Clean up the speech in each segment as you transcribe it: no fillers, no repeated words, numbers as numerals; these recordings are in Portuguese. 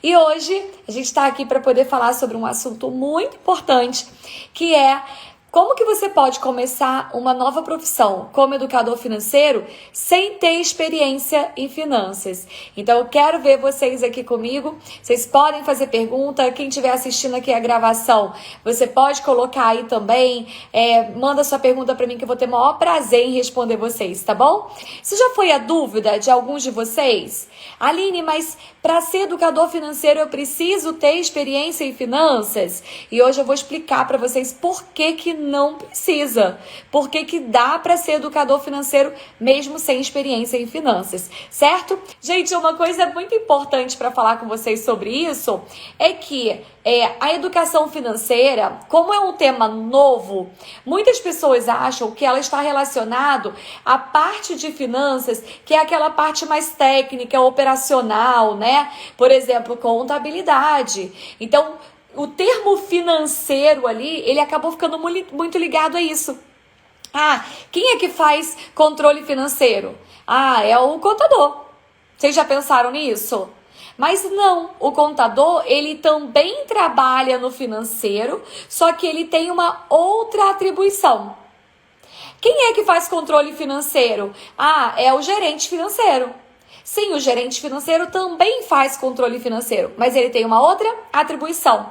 E hoje a gente está aqui para poder falar sobre um assunto muito importante, que é como que você pode começar uma nova profissão como educador financeiro sem ter experiência em finanças. Então eu quero ver vocês aqui comigo, vocês podem fazer pergunta, quem estiver assistindo aqui a gravação, você pode colocar aí também, manda sua pergunta para mim que eu vou ter o maior prazer em responder vocês, tá bom? Isso já foi a dúvida de alguns de vocês? Aline, mas para ser educador financeiro eu preciso ter experiência em finanças? E hoje eu vou explicar para vocês por que não precisa. Por que dá para ser educador financeiro mesmo sem experiência em finanças, certo? Gente, uma coisa muito importante para falar com vocês sobre isso é que a educação financeira, como é um tema novo, muitas pessoas acham que ela está relacionado à parte de finanças, que é aquela parte mais técnica, operacional, né? Por exemplo, contabilidade. Então, o termo financeiro ali, ele acabou ficando muito ligado a isso. Ah, quem é que faz controle financeiro? Ah, é o contador. Vocês já pensaram nisso? Mas não, o contador, ele também trabalha no financeiro, só que ele tem uma outra atribuição. Quem é que faz controle financeiro? Ah, é o gerente financeiro. Sim, o gerente financeiro também faz controle financeiro, mas ele tem uma outra atribuição.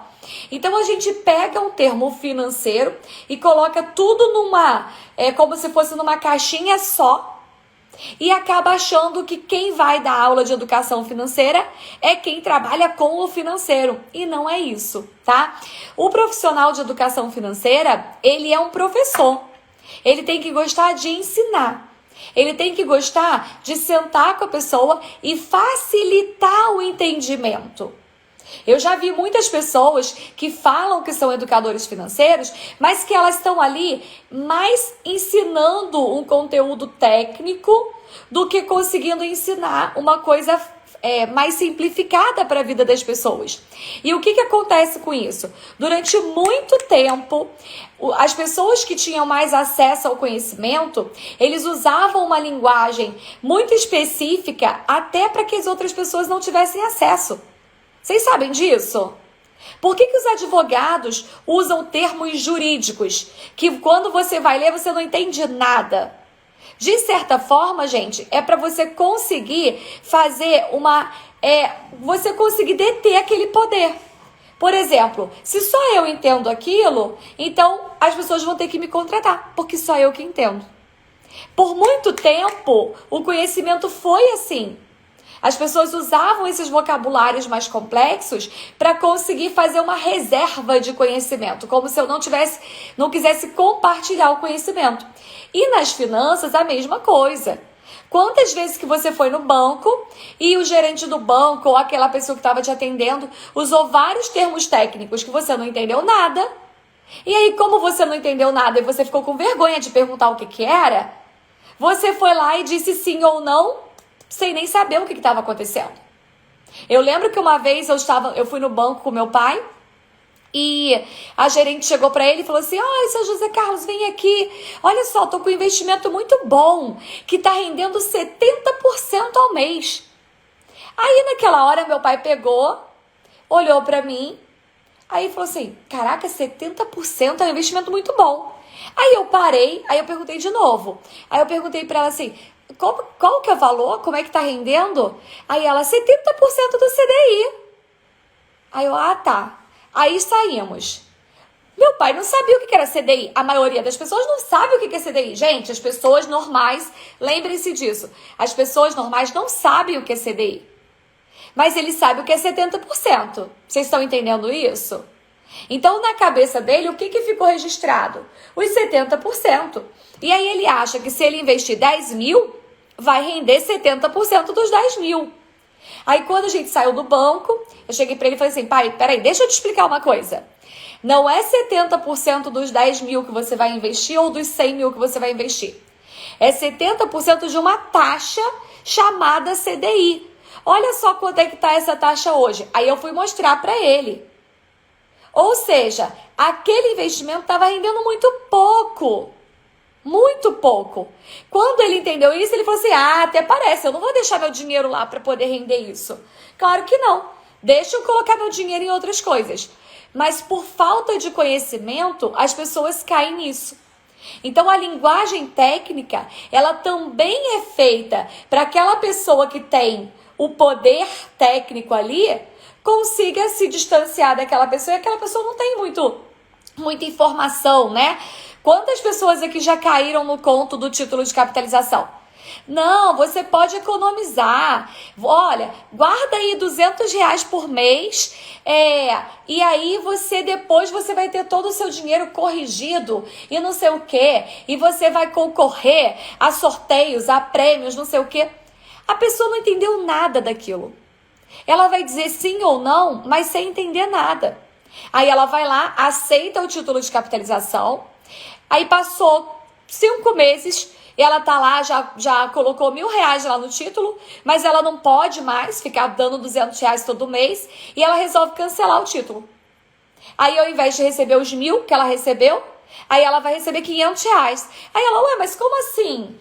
Então a gente pega um termo financeiro e coloca tudo como se fosse numa caixinha só, e acaba achando que quem vai dar aula de educação financeira é quem trabalha com o financeiro. E não é isso, tá? O profissional de educação financeira, ele é um professor. Ele tem que gostar de ensinar. Ele tem que gostar de sentar com a pessoa e facilitar o entendimento. Eu já vi muitas pessoas que falam que são educadores financeiros, mas que elas estão ali mais ensinando um conteúdo técnico do que conseguindo ensinar uma coisa mais simplificada para a vida das pessoas. E o que acontece com isso? Durante muito tempo, as pessoas que tinham mais acesso ao conhecimento, eles usavam uma linguagem muito específica até para que as outras pessoas não tivessem acesso. Vocês sabem disso? Por que os advogados usam termos jurídicos que quando você vai ler você não entende nada? De certa forma, gente, é para você conseguir fazer você conseguir deter aquele poder. Por exemplo, se só eu entendo aquilo, então as pessoas vão ter que me contratar, porque só eu que entendo. Por muito tempo, o conhecimento foi assim. As pessoas usavam esses vocabulários mais complexos para conseguir fazer uma reserva de conhecimento, como se eu não quisesse compartilhar o conhecimento. E nas finanças, a mesma coisa. Quantas vezes que você foi no banco e o gerente do banco ou aquela pessoa que estava te atendendo usou vários termos técnicos que você não entendeu nada? E aí, como você não entendeu nada e você ficou com vergonha de perguntar o que era, você foi lá e disse sim ou não, sem nem saber o que estava acontecendo. Eu lembro que uma vez eu fui no banco com meu pai e a gerente chegou para ele e falou assim: "Olha, seu José Carlos, vem aqui. Olha só, tô com um investimento muito bom, que tá rendendo 70% ao mês." Aí naquela hora meu pai pegou, olhou para mim, aí falou assim: "Caraca, 70% é um investimento muito bom." Aí eu parei, aí eu perguntei de novo. Aí eu perguntei para ela assim: qual que é o valor? Como é que tá rendendo? Aí ela, 70% do CDI. Aí eu, tá. Aí saímos. Meu pai não sabia o que era CDI. A maioria das pessoas não sabe o que é CDI. Gente, as pessoas normais, lembrem-se disso. As pessoas normais não sabem o que é CDI. Mas ele sabe o que é 70%. Vocês estão entendendo isso? Então, na cabeça dele, o que ficou registrado? Os 70%. E aí ele acha que se ele investir 10 mil, vai render 70% dos 10 mil. Aí quando a gente saiu do banco, eu cheguei para ele e falei assim: "Pai, peraí, deixa eu te explicar uma coisa. Não é 70% dos 10 mil que você vai investir ou dos 100 mil que você vai investir. É 70% de uma taxa chamada CDI. Olha só quanto é que está essa taxa hoje." Aí eu fui mostrar para ele. Ou seja, aquele investimento estava rendendo muito pouco. Muito pouco. Quando ele entendeu isso, ele falou assim: até parece, eu não vou deixar meu dinheiro lá para poder render isso. Claro que não. Deixa eu colocar meu dinheiro em outras coisas. Mas por falta de conhecimento, as pessoas caem nisso. Então, a linguagem técnica, ela também é feita para aquela pessoa que tem o poder técnico ali, consiga se distanciar daquela pessoa, e aquela pessoa não tem muita informação, né? Quantas pessoas aqui já caíram no conto do título de capitalização? Não, você pode economizar. Olha, guarda aí R$ 200 por mês, e aí depois você vai ter todo o seu dinheiro corrigido e não sei o quê, e você vai concorrer a sorteios, a prêmios, não sei o quê. A pessoa não entendeu nada daquilo. Ela vai dizer sim ou não, mas sem entender nada. Aí ela vai lá, aceita o título de capitalização, aí passou 5 meses, e ela tá lá, já colocou R$ 1.000 lá no título, mas ela não pode mais ficar dando R$ 200 todo mês, e ela resolve cancelar o título. Aí, ao invés de receber os 1.000 que ela recebeu, aí ela vai receber R$ 500. Aí ela, ué, mas como assim?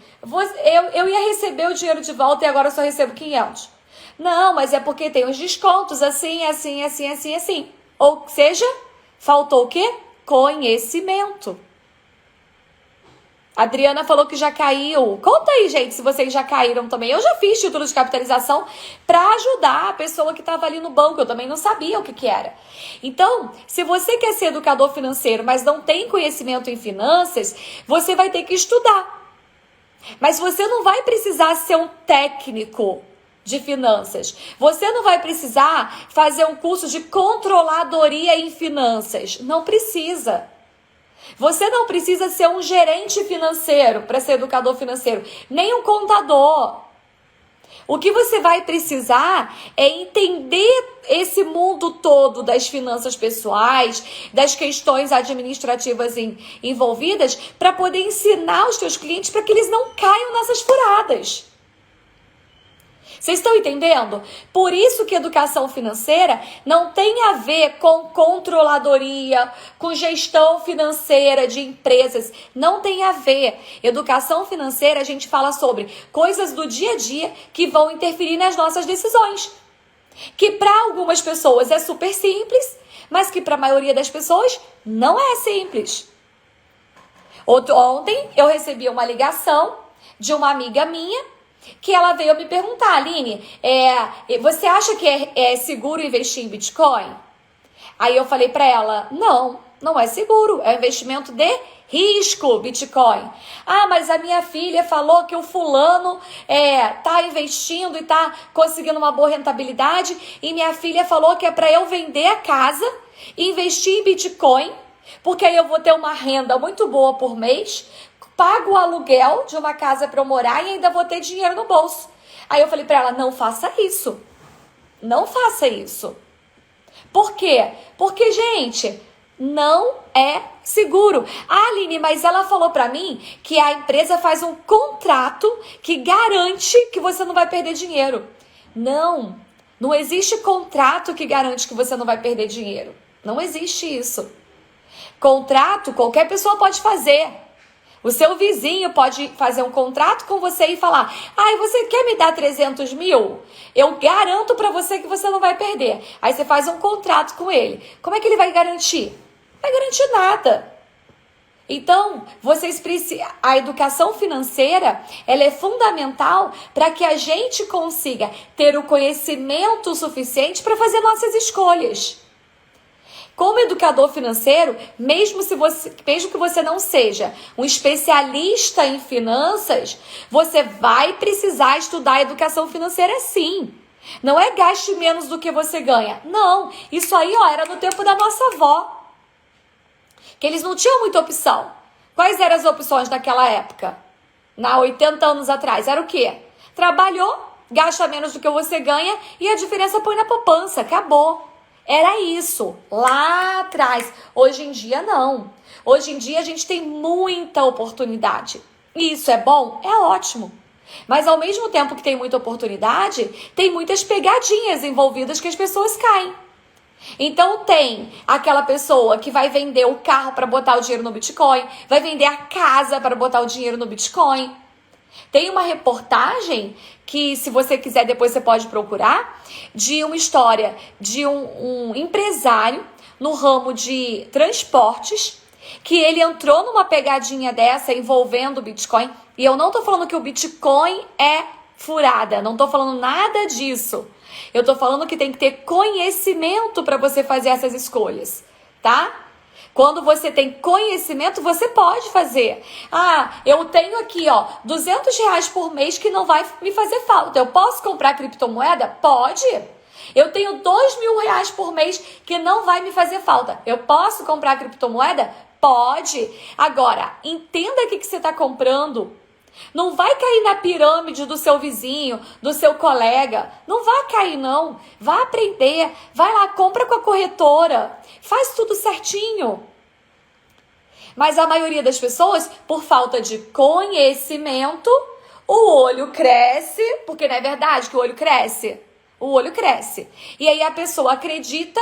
Eu ia receber o dinheiro de volta e agora eu só recebo 500. Não, mas é porque tem os descontos assim. Ou seja, faltou o quê? Conhecimento. A Adriana falou que já caiu. Conta aí, gente, se vocês já caíram também. Eu já fiz título de capitalização para ajudar a pessoa que estava ali no banco. Eu também não sabia o que era. Então, se você quer ser educador financeiro, mas não tem conhecimento em finanças, você vai ter que estudar. Mas você não vai precisar ser um técnico de finanças. Você não vai precisar fazer um curso de controladoria em finanças. Não precisa. Você não precisa ser um gerente financeiro para ser educador financeiro, nem um contador. O que você vai precisar é entender esse mundo todo das finanças pessoais, das questões administrativas envolvidas, para poder ensinar os teus clientes para que eles não caiam nessas furadas. Vocês estão entendendo? Por isso que educação financeira não tem a ver com controladoria, com gestão financeira de empresas. Não tem a ver. Educação financeira, a gente fala sobre coisas do dia a dia que vão interferir nas nossas decisões. Que para algumas pessoas é super simples, mas que para a maioria das pessoas não é simples. Ontem eu recebi uma ligação de uma amiga minha, que ela veio me perguntar, Aline, você acha que é seguro investir em Bitcoin? Aí eu falei para ela, não é seguro, é um investimento de risco, Bitcoin. Ah, mas a minha filha falou que o fulano tá investindo e tá conseguindo uma boa rentabilidade, e minha filha falou que é para eu vender a casa e investir em Bitcoin, porque aí eu vou ter uma renda muito boa por mês, pago o aluguel de uma casa para eu morar e ainda vou ter dinheiro no bolso. Aí eu falei para ela, não faça isso. Não faça isso. Por quê? Porque, gente, não é seguro. Ah, Aline, mas ela falou para mim que a empresa faz um contrato que garante que você não vai perder dinheiro. Não existe contrato que garante que você não vai perder dinheiro. Não existe isso. Contrato, qualquer pessoa pode fazer. O seu vizinho pode fazer um contrato com você e falar, você quer me dar 300 mil? Eu garanto para você que você não vai perder. Aí você faz um contrato com ele. Como é que ele vai garantir? Não vai garantir nada. Então, a educação financeira, ela é fundamental para que a gente consiga ter o conhecimento suficiente para fazer nossas escolhas. Como educador financeiro, mesmo que você não seja um especialista em finanças, você vai precisar estudar educação financeira sim. Não é gaste menos do que você ganha. Não, isso aí era no tempo da nossa avó. Que eles não tinham muita opção. Quais eram as opções naquela época? 80 anos atrás, era o quê? Trabalhou, gasta menos do que você ganha e a diferença põe na poupança, acabou. Era isso, lá atrás. Hoje em dia, não. Hoje em dia, a gente tem muita oportunidade. E isso é bom? É ótimo. Mas, ao mesmo tempo que tem muita oportunidade, tem muitas pegadinhas envolvidas que as pessoas caem. Então, tem aquela pessoa que vai vender o carro para botar o dinheiro no Bitcoin, vai vender a casa para botar o dinheiro no Bitcoin. Tem uma reportagem que, se você quiser, depois você pode procurar, de uma história de um empresário no ramo de transportes, que ele entrou numa pegadinha dessa envolvendo o Bitcoin. E eu não tô falando que o Bitcoin é furada, não tô falando nada disso. Eu tô falando que tem que ter conhecimento para você fazer essas escolhas, tá? Quando você tem conhecimento, você pode fazer. Ah, eu tenho aqui, ó, R$ 200 por mês que não vai me fazer falta. Eu posso comprar criptomoeda? Pode. Eu tenho R$ 2.000 por mês que não vai me fazer falta. Eu posso comprar criptomoeda? Pode. Agora, entenda o que você está comprando. Não vai cair na pirâmide do seu vizinho, do seu colega. Não vai cair, não. Vai aprender. Vai lá, compra com a corretora. Faz tudo certinho. Mas a maioria das pessoas, por falta de conhecimento, o olho cresce. Porque não é verdade que o olho cresce? O olho cresce. E aí a pessoa acredita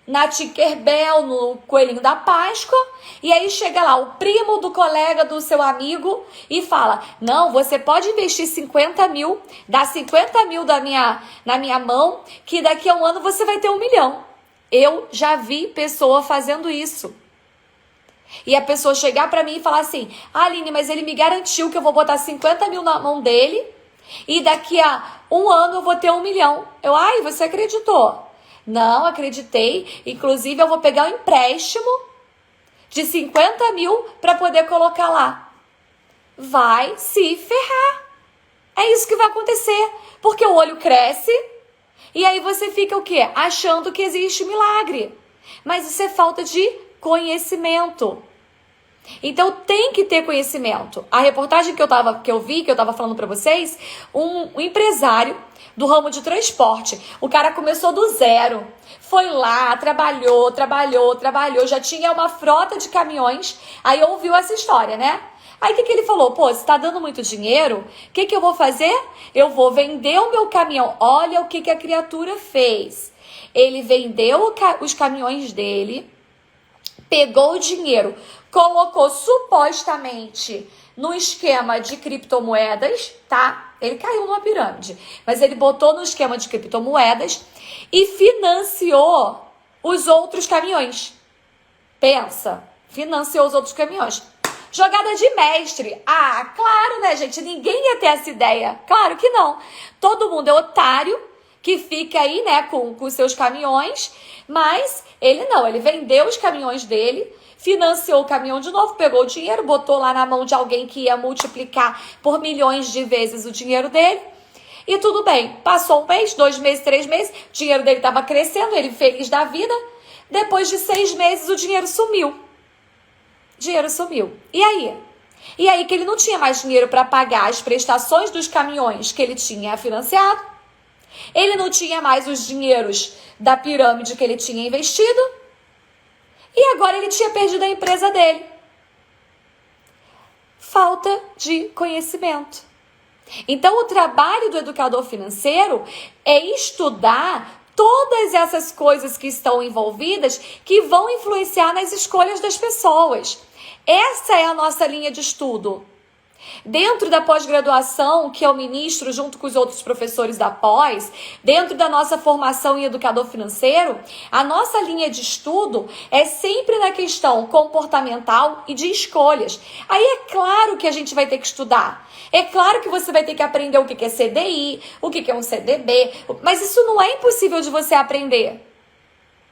na Tinkerbell, no coelhinho da Páscoa, e aí chega lá o primo do colega do seu amigo e fala: não, você pode investir 50 mil, dá 50 mil na minha mão, que daqui a um ano você vai ter 1 milhão. Eu já vi pessoa fazendo isso. E a pessoa chegar pra mim e falar assim: Aline, mas ele me garantiu que eu vou botar 50 mil na mão dele e daqui a um ano eu vou ter 1 milhão. Ai, você acreditou? Não, acreditei. Inclusive, eu vou pegar um empréstimo de 50 mil para poder colocar lá. Vai se ferrar. É isso que vai acontecer. Porque o olho cresce e aí você fica o quê? Achando que existe milagre. Mas isso é falta de conhecimento. Então tem que ter conhecimento. A reportagem que eu vi, que eu tava falando para vocês, um empresário do ramo de transporte. O cara começou do zero. Foi lá, trabalhou, já tinha uma frota de caminhões. Aí ouviu essa história, né? Aí o que ele falou? Pô, se tá dando muito dinheiro, o que eu vou fazer? Eu vou vender o meu caminhão. Olha o que a criatura fez. Ele vendeu os caminhões dele, pegou o dinheiro, colocou supostamente no esquema de criptomoedas, tá? Ele caiu numa pirâmide, mas ele botou no esquema de criptomoedas e financiou os outros caminhões. Pensa, financiou os outros caminhões. Jogada de mestre. Ah, claro, né, gente? Ninguém ia ter essa ideia. Claro que não. Todo mundo é otário que fica aí, né, com seus caminhões, mas ele não. Ele vendeu os caminhões dele, financiou o caminhão de novo, pegou o dinheiro, botou lá na mão de alguém que ia multiplicar por milhões de vezes o dinheiro dele. E tudo bem. Passou 1 mês, 2 meses, 3 meses, o dinheiro dele estava crescendo, ele feliz da vida. Depois de 6 meses, o dinheiro sumiu. O dinheiro sumiu. E aí? E aí que ele não tinha mais dinheiro para pagar as prestações dos caminhões que ele tinha financiado. Ele não tinha mais os dinheiros da pirâmide que ele tinha investido. E agora ele tinha perdido a empresa dele. Falta de conhecimento. Então, o trabalho do educador financeiro é estudar todas essas coisas que estão envolvidas que vão influenciar nas escolhas das pessoas. Essa é a nossa linha de estudo. Dentro da pós-graduação que eu ministro junto com os outros professores da pós, dentro da nossa formação em educador financeiro, a nossa linha de estudo é sempre na questão comportamental e de escolhas. Aí é claro que a gente vai ter que estudar. É claro que você vai ter que aprender o que é CDI, o que é um CDB, mas isso não é impossível de você aprender.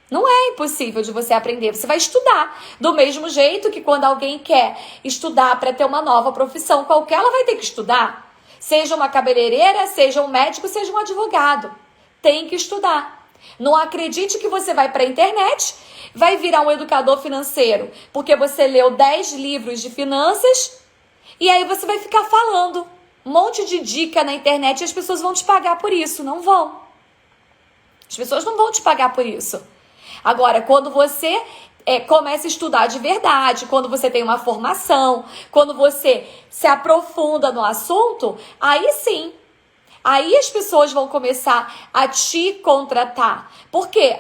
Não é impossível de você aprender, você vai estudar. Do mesmo jeito que quando alguém quer estudar para ter uma nova profissão qualquer, ela vai ter que estudar. Seja uma cabeleireira, seja um médico, seja um advogado. Tem que estudar. Não acredite que você vai para a internet, vai virar um educador financeiro, porque você leu 10 livros de finanças e aí você vai ficar falando um monte de dica na internet e as pessoas vão te pagar por isso. Não vão. As pessoas não vão te pagar por isso. Agora, quando você começa a estudar de verdade, quando você tem uma formação, quando você se aprofunda no assunto, aí sim, aí as pessoas vão começar a te contratar. Por quê?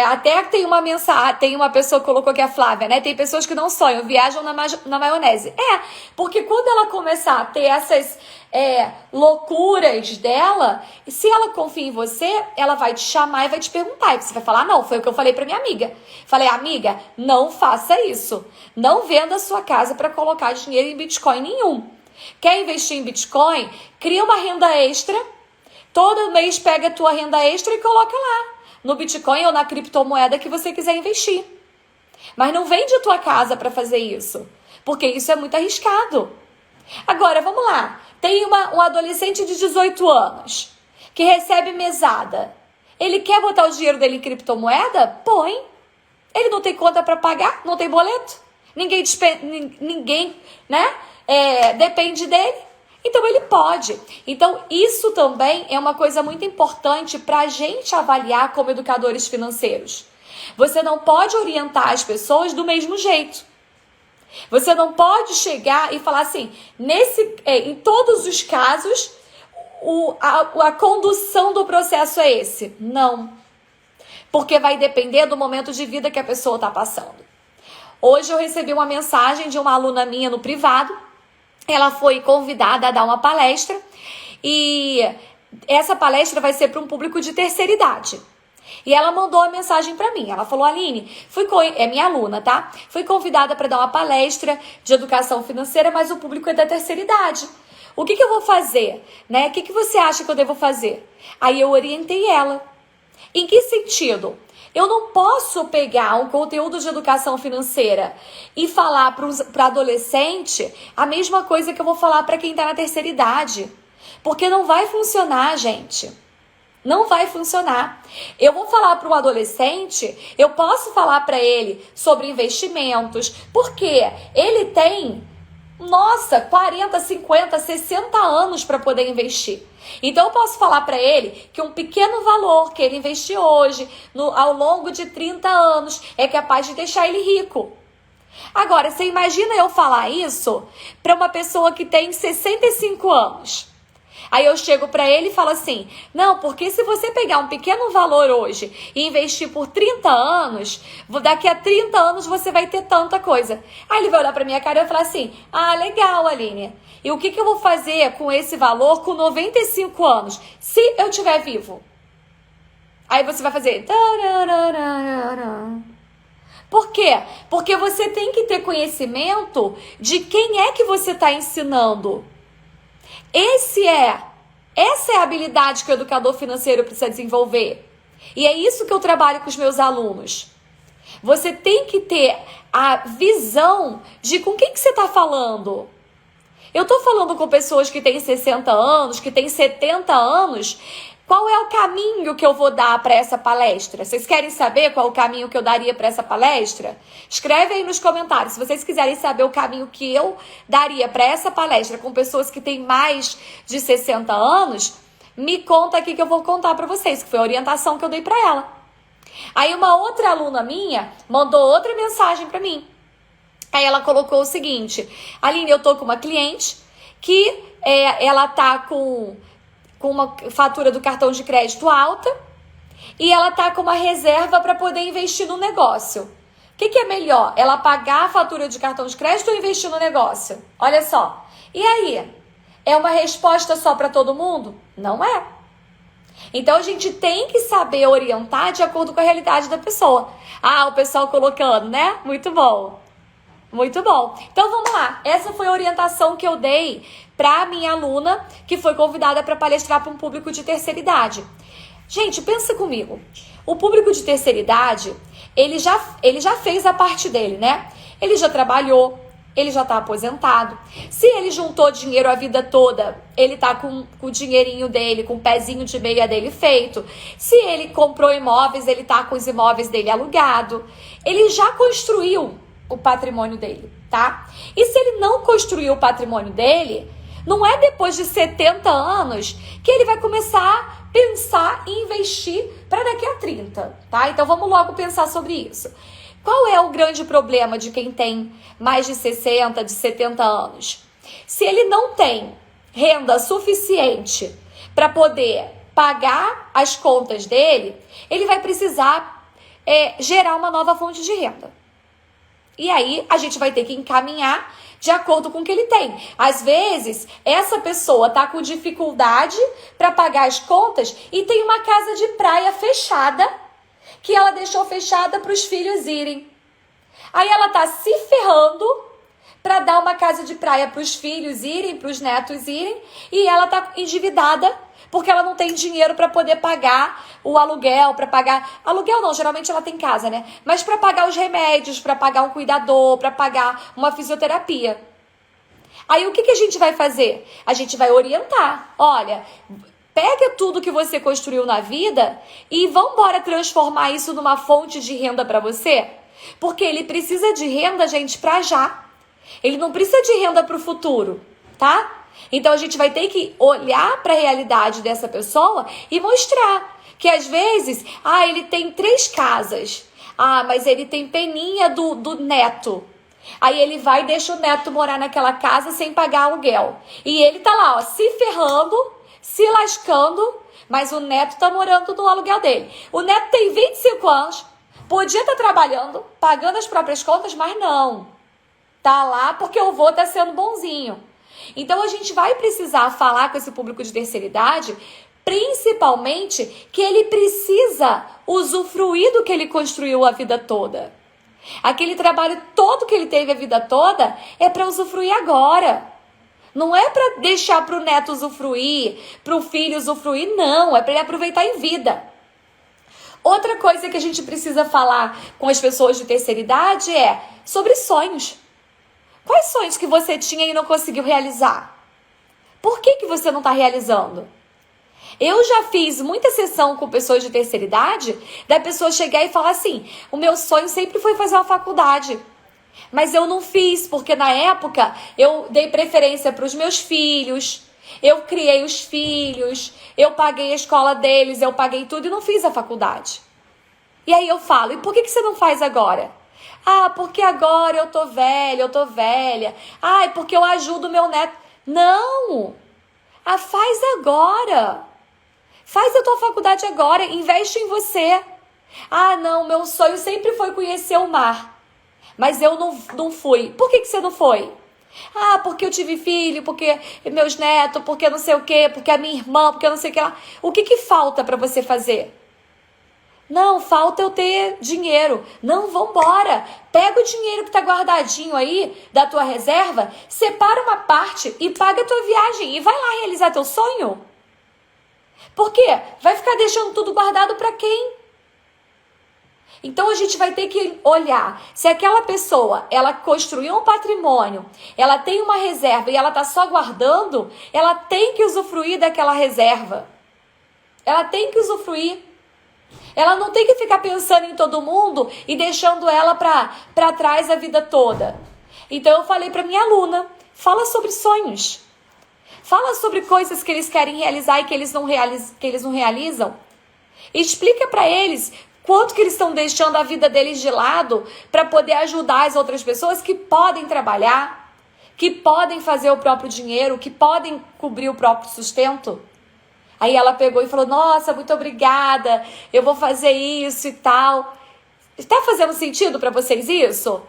Até tem uma mensagem, tem uma pessoa que colocou aqui, a Flávia, né? Tem pessoas que não sonham, viajam na maionese. Porque quando ela começar a ter essas loucuras dela, se ela confia em você, ela vai te chamar e vai te perguntar. E você vai falar, não, foi o que eu falei pra minha amiga. Falei, amiga, não faça isso. Não venda a sua casa para colocar dinheiro em Bitcoin nenhum. Quer investir em Bitcoin? Cria uma renda extra. Todo mês pega a tua renda extra e coloca lá. No Bitcoin ou na criptomoeda que você quiser investir. Mas não vende a tua casa para fazer isso, porque isso é muito arriscado. Agora, vamos lá. Tem um adolescente de 18 anos que recebe mesada. Ele quer botar o dinheiro dele em criptomoeda? Põe. Ele não tem conta para pagar, não tem boleto. Ninguém, né? Depende dele. Então ele pode. Então isso também é uma coisa muito importante para a gente avaliar como educadores financeiros. Você não pode orientar as pessoas do mesmo jeito. Você não pode chegar e falar assim, em todos os casos, a condução do processo é esse. Não. Porque vai depender do momento de vida que a pessoa está passando. Hoje eu recebi uma mensagem de uma aluna minha no privado. Ela foi convidada a dar uma palestra e essa palestra vai ser para um público de terceira idade. E ela mandou a mensagem para mim. Ela falou, Aline, é minha aluna, tá? Fui convidada para dar uma palestra de educação financeira, mas o público é da terceira idade. O que eu vou fazer? Né? O que você acha que eu devo fazer? Aí eu orientei ela. Em que sentido? Eu não posso pegar um conteúdo de educação financeira e falar para adolescente a mesma coisa que eu vou falar para quem está na terceira idade. Porque não vai funcionar, gente. Não vai funcionar. Eu vou falar para um adolescente, eu posso falar para ele sobre investimentos, porque ele tem, 40, 50, 60 anos para poder investir. Então eu posso falar para ele que um pequeno valor que ele investir hoje, ao longo de 30 anos, é capaz de deixar ele rico. Agora, você imagina eu falar isso para uma pessoa que tem 65 anos. Aí eu chego para ele e falo assim, não, porque se você pegar um pequeno valor hoje e investir por 30 anos, daqui a 30 anos você vai ter tanta coisa. Aí ele vai olhar para minha cara e vai falar assim, legal, Aline. E o que eu vou fazer com esse valor com 95 anos, se eu estiver vivo? Aí você vai fazer... Por quê? Porque você tem que ter conhecimento de quem é que você está ensinando. Essa é a habilidade que o educador financeiro precisa desenvolver. E é isso que eu trabalho com os meus alunos. Você tem que ter a visão de com quem que você está falando. Eu estou falando com pessoas que têm 60 anos, que têm 70 anos. Qual é o caminho que eu vou dar para essa palestra? Vocês querem saber qual é o caminho que eu daria para essa palestra? Escreve aí nos comentários. Se vocês quiserem saber o caminho que eu daria para essa palestra com pessoas que têm mais de 60 anos, me conta aqui que eu vou contar para vocês, que foi a orientação que eu dei para ela. Aí uma outra aluna minha mandou outra mensagem para mim. Aí ela colocou o seguinte, Aline, eu tô com uma cliente que ela tá com uma fatura do cartão de crédito alta e ela tá com uma reserva para poder investir no negócio. O que é melhor? Ela pagar a fatura de cartão de crédito ou investir no negócio? Olha só. E aí? É uma resposta só para todo mundo? Não é. Então a gente tem que saber orientar de acordo com a realidade da pessoa. O pessoal colocando, né? Muito bom. Muito bom. Então vamos lá. Essa foi a orientação que eu dei para minha aluna que foi convidada para palestrar para um público de terceira idade. Gente, pensa comigo. O público de terceira idade, ele já fez a parte dele, né? Ele já trabalhou, ele já está aposentado. Se ele juntou dinheiro a vida toda, ele tá com o dinheirinho dele, com o pezinho de meia dele feito. Se ele comprou imóveis, ele tá com os imóveis dele alugado. Ele já construiu o patrimônio dele, tá? E se ele não construiu o patrimônio dele, não é depois de 70 anos que ele vai começar a pensar em investir para daqui a 30, tá? Então vamos logo pensar sobre isso. Qual é o grande problema de quem tem mais de 60, de 70 anos? Se ele não tem renda suficiente para poder pagar as contas dele, ele vai precisar gerar uma nova fonte de renda. E aí a gente vai ter que encaminhar de acordo com o que ele tem. Às vezes, essa pessoa tá com dificuldade para pagar as contas e tem uma casa de praia fechada, que ela deixou fechada para os filhos irem. Aí ela tá se ferrando para dar uma casa de praia para os filhos irem, para os netos irem, e ela tá endividada porque ela não tem dinheiro para poder pagar o aluguel, para pagar... Aluguel não, geralmente ela tem casa, né? Mas para pagar os remédios, para pagar um cuidador, para pagar uma fisioterapia. Aí o que a gente vai fazer? A gente vai orientar. Olha, pega tudo que você construiu na vida e vambora transformar isso numa fonte de renda para você. Porque ele precisa de renda, gente, para já. Ele não precisa de renda para o futuro, tá? Então a gente vai ter que olhar para a realidade dessa pessoa e mostrar que às vezes, ele tem 3 casas. Mas ele tem peninha do neto. Aí ele vai e deixa o neto morar naquela casa sem pagar aluguel. E ele tá lá, se ferrando, se lascando, mas o neto tá morando no aluguel dele. O neto tem 25 anos, podia estar trabalhando, pagando as próprias contas, mas não. Tá lá porque o vô tá sendo bonzinho. Então a gente vai precisar falar com esse público de terceira idade, principalmente que ele precisa usufruir do que ele construiu a vida toda. Aquele trabalho todo que ele teve a vida toda é para usufruir agora. Não é para deixar para o neto usufruir, para o filho usufruir, não. É para ele aproveitar em vida. Outra coisa que a gente precisa falar com as pessoas de terceira idade é sobre sonhos. Quais sonhos que você tinha e não conseguiu realizar? Por que você não está realizando? Eu já fiz muita sessão com pessoas de terceira idade, da pessoa chegar e falar assim, o meu sonho sempre foi fazer uma faculdade, mas eu não fiz, porque na época eu dei preferência para os meus filhos, eu criei os filhos, eu paguei a escola deles, eu paguei tudo e não fiz a faculdade. E aí eu falo, e por que você não faz agora? Porque agora eu tô velha. Porque eu ajudo meu neto. Não! Faz agora! Faz a tua faculdade agora, investe em você. Não, meu sonho sempre foi conhecer o mar. Mas eu não fui. Por que você não foi? Porque eu tive filho, porque meus netos, porque não sei o quê, porque a minha irmã, porque eu não sei o que lá. O que falta para você fazer? Não, falta eu ter dinheiro. Não, vambora. Pega o dinheiro que tá guardadinho aí da tua reserva, separa uma parte e paga a tua viagem e vai lá realizar teu sonho. Por quê? Vai ficar deixando tudo guardado para quem? Então a gente vai ter que olhar se aquela pessoa, ela construiu um patrimônio, ela tem uma reserva e ela tá só guardando, ela tem que usufruir daquela reserva. Ela tem que usufruir. Ela não tem que ficar pensando em todo mundo e deixando ela para trás a vida toda. Então eu falei para minha aluna, fala sobre sonhos. Fala sobre coisas que eles querem realizar e que eles não realizam. Explica para eles quanto que eles estão deixando a vida deles de lado para poder ajudar as outras pessoas que podem trabalhar, que podem fazer o próprio dinheiro, que podem cobrir o próprio sustento. Aí ela pegou e falou, nossa, muito obrigada, eu vou fazer isso e tal. Está fazendo sentido para vocês isso?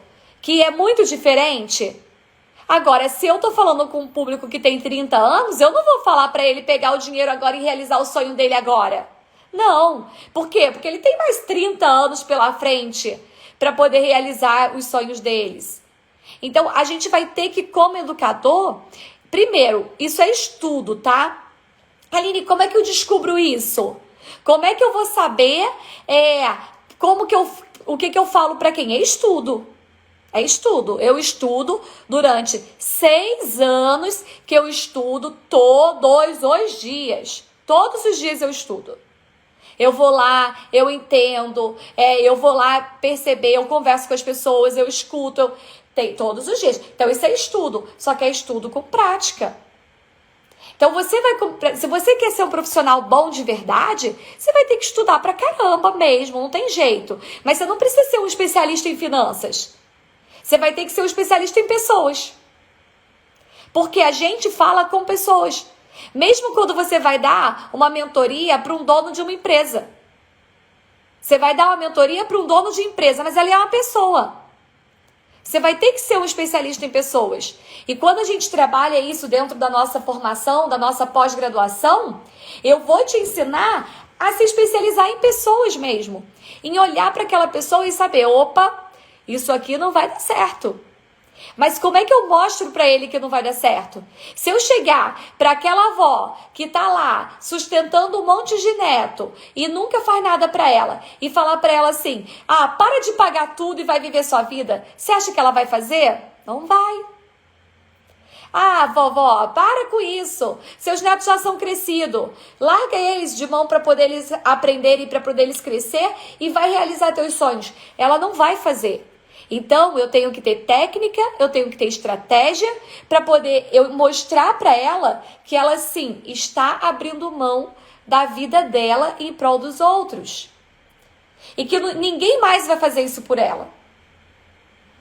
Que é muito diferente? Agora, se eu tô falando com um público que tem 30 anos, eu não vou falar para ele pegar o dinheiro agora e realizar o sonho dele agora. Não. Por quê? Porque ele tem mais 30 anos pela frente para poder realizar os sonhos deles. Então, a gente vai ter que, como educador, primeiro, isso é estudo, tá? Aline, como é que eu descubro isso? Como é que eu vou saber o que eu falo para quem? É estudo. É estudo. Eu estudo durante 6 anos que eu estudo todos os dias. Todos os dias eu estudo. Eu vou lá, eu entendo, eu vou lá perceber, eu converso com as pessoas, eu escuto, tem todos os dias. Então isso é estudo, só que é estudo com prática. Então se você quer ser um profissional bom de verdade, você vai ter que estudar pra caramba mesmo, não tem jeito. Mas você não precisa ser um especialista em finanças. Você vai ter que ser um especialista em pessoas. Porque a gente fala com pessoas. Mesmo quando você vai dar uma mentoria para um dono de uma empresa. Você vai dar uma mentoria para um dono de empresa, mas ele é uma pessoa. Você vai ter que ser um especialista em pessoas. E quando a gente trabalha isso dentro da nossa formação, da nossa pós-graduação, eu vou te ensinar a se especializar em pessoas mesmo. Em olhar para aquela pessoa e saber, opa, isso aqui não vai dar certo. Mas como é que eu mostro para ele que não vai dar certo? Se eu chegar para aquela avó que tá lá sustentando um monte de neto e nunca faz nada para ela e falar para ela assim, para de pagar tudo e vai viver sua vida, você acha que ela vai fazer? Não vai. Vovó, para com isso. Seus netos já são crescidos. Larga eles de mão para poder eles aprenderem, para poder eles crescer e vai realizar teus sonhos. Ela não vai fazer. Então, eu tenho que ter técnica, eu tenho que ter estratégia para poder eu mostrar para ela que ela, sim, está abrindo mão da vida dela em prol dos outros. E que ninguém mais vai fazer isso por ela.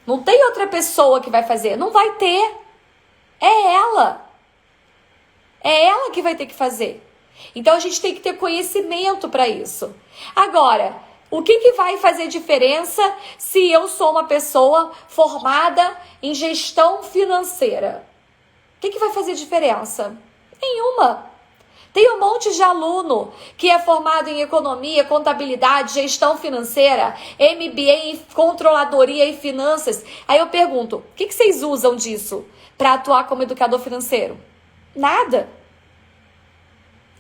Não tem outra pessoa que vai fazer. Não vai ter. É ela. É ela que vai ter que fazer. Então, a gente tem que ter conhecimento para isso. Agora, o que vai fazer diferença se eu sou uma pessoa formada em gestão financeira? O que vai fazer diferença? Nenhuma. Tem um monte de aluno que é formado em economia, contabilidade, gestão financeira, MBA em controladoria e finanças. Aí eu pergunto, o que vocês usam disso para atuar como educador financeiro? Nada.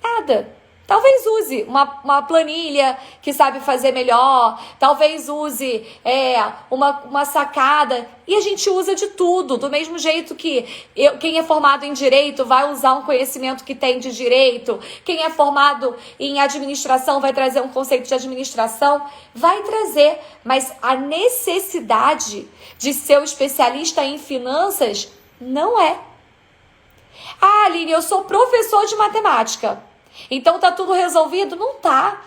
Nada. Talvez use uma planilha que sabe fazer melhor, talvez use uma sacada, e a gente usa de tudo, do mesmo jeito que quem é formado em direito vai usar um conhecimento que tem de direito, quem é formado em administração vai trazer um conceito de administração, vai trazer, mas a necessidade de ser um especialista em finanças não é. Aline, eu sou professor de matemática. Então tá tudo resolvido? Não tá.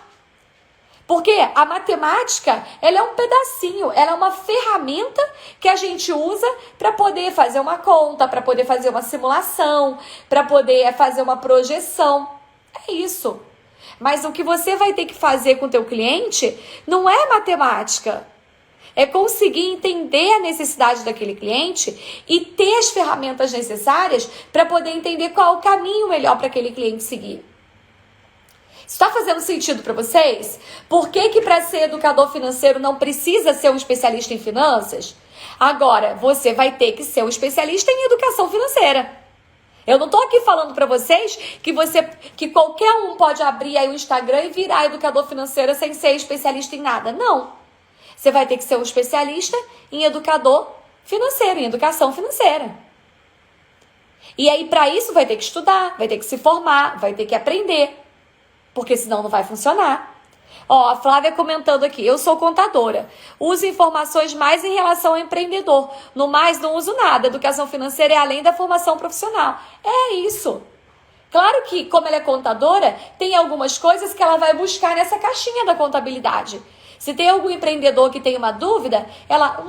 Porque a matemática, ela é um pedacinho, ela é uma ferramenta que a gente usa para poder fazer uma conta, para poder fazer uma simulação, para poder fazer uma projeção. É isso. Mas o que você vai ter que fazer com o teu cliente não é matemática. É conseguir entender a necessidade daquele cliente e ter as ferramentas necessárias para poder entender qual é o caminho melhor para aquele cliente seguir. Está fazendo sentido para vocês? Por que para ser educador financeiro não precisa ser um especialista em finanças? Agora, você vai ter que ser um especialista em educação financeira. Eu não estou aqui falando para vocês que qualquer um pode abrir aí o Instagram e virar educador financeiro sem ser especialista em nada. Não. Você vai ter que ser um especialista em educador financeiro, em educação financeira. E aí, para isso, vai ter que estudar, vai ter que se formar, vai ter que aprender. Porque senão não vai funcionar. A Flávia comentando aqui, eu sou contadora, uso informações mais em relação ao empreendedor, no mais não uso nada, educação financeira é além da formação profissional. É isso. Claro que, como ela é contadora, tem algumas coisas que ela vai buscar nessa caixinha da contabilidade. Se tem algum empreendedor que tem uma dúvida, ela,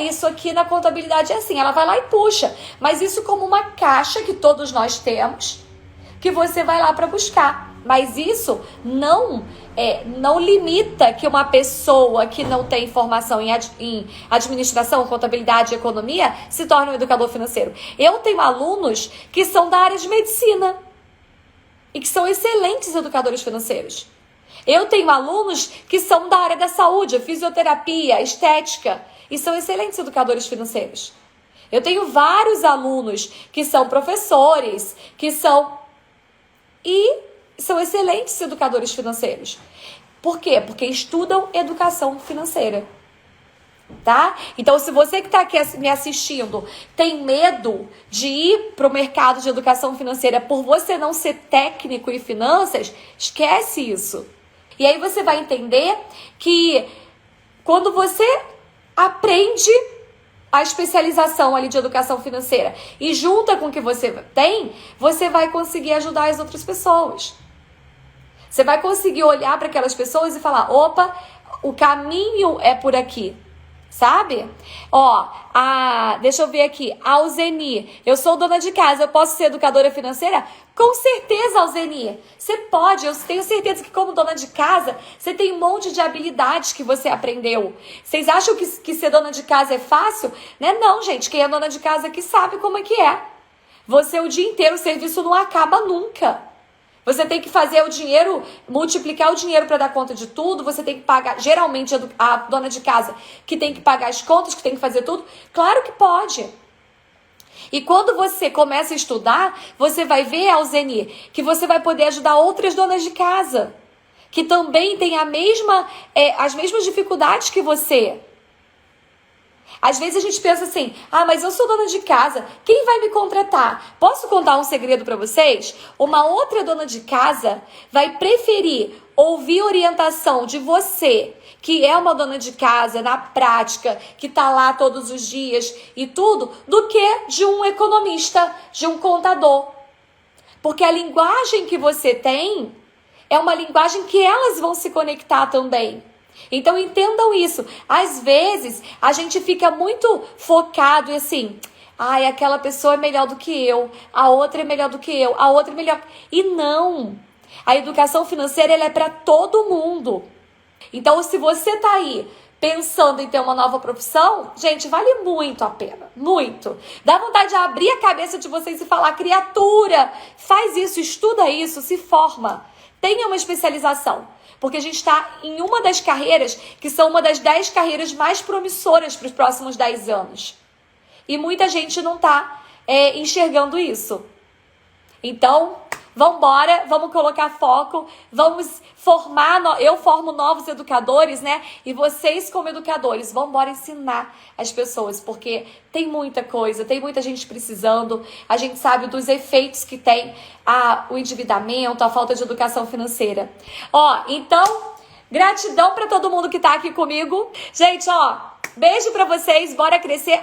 isso aqui na contabilidade é assim, ela vai lá e puxa. Mas isso como uma caixa que todos nós temos, que você vai lá para buscar. Mas isso não limita que uma pessoa que não tem formação em administração, contabilidade e economia se torne um educador financeiro. Eu tenho alunos que são da área de medicina e que são excelentes educadores financeiros. Eu tenho alunos que são da área da saúde, fisioterapia, estética e são excelentes educadores financeiros. Eu tenho vários alunos que são professores, são excelentes educadores financeiros. Por quê? Porque estudam educação financeira. Tá? Então, se você que está aqui me assistindo tem medo de ir para o mercado de educação financeira por você não ser técnico em finanças, esquece isso. E aí você vai entender que quando você aprende a especialização ali de educação financeira e junta com o que você tem, você vai conseguir ajudar as outras pessoas. Você vai conseguir olhar para aquelas pessoas e falar, opa, o caminho é por aqui. sabe? Ó, deixa eu ver aqui, a Alzeni, eu sou dona de casa, eu posso ser educadora financeira? Com certeza, Alzeni, você pode, eu tenho certeza que como dona de casa, você tem um monte de habilidades que você aprendeu. Vocês acham que ser dona de casa é fácil? Né? Não, gente, quem é dona de casa aqui sabe como é que é. Você o dia inteiro, o serviço não acaba nunca. Você tem que fazer o dinheiro, multiplicar o dinheiro para dar conta de tudo. Você tem que pagar, geralmente a dona de casa que tem que pagar as contas, que tem que fazer tudo. Claro que pode. E quando você começa a estudar, você vai ver, Alzeni, que você vai poder ajudar outras donas de casa, que também têm as mesmas dificuldades que você. Às vezes a gente pensa assim, mas eu sou dona de casa, quem vai me contratar? Posso contar um segredo para vocês? Uma outra dona de casa vai preferir ouvir orientação de você, que é uma dona de casa na prática, que tá lá todos os dias e tudo, do que de um economista, de um contador. Porque a linguagem que você tem é uma linguagem que elas vão se conectar também. Então entendam isso. Às vezes a gente fica muito focado e assim, aquela pessoa é melhor do que eu, a outra é melhor do que eu, a outra é melhor. E não. A educação financeira ela é para todo mundo. Então se você tá aí pensando em ter uma nova profissão, gente, vale muito a pena, muito. Dá vontade de abrir a cabeça de vocês e falar, criatura, faz isso, estuda isso, se forma, tenha uma especialização. Porque a gente está em uma das carreiras que são uma das 10 carreiras mais promissoras para os próximos 10 anos. E muita gente não está enxergando isso. Então, vamos embora, vamos colocar foco, vamos formar, eu formo novos educadores, né? E vocês como educadores, vamos embora ensinar as pessoas, porque tem muita coisa, tem muita gente precisando, a gente sabe dos efeitos que tem o endividamento, a falta de educação financeira. Então, gratidão para todo mundo que tá aqui comigo. Gente, beijo para vocês, bora crescer.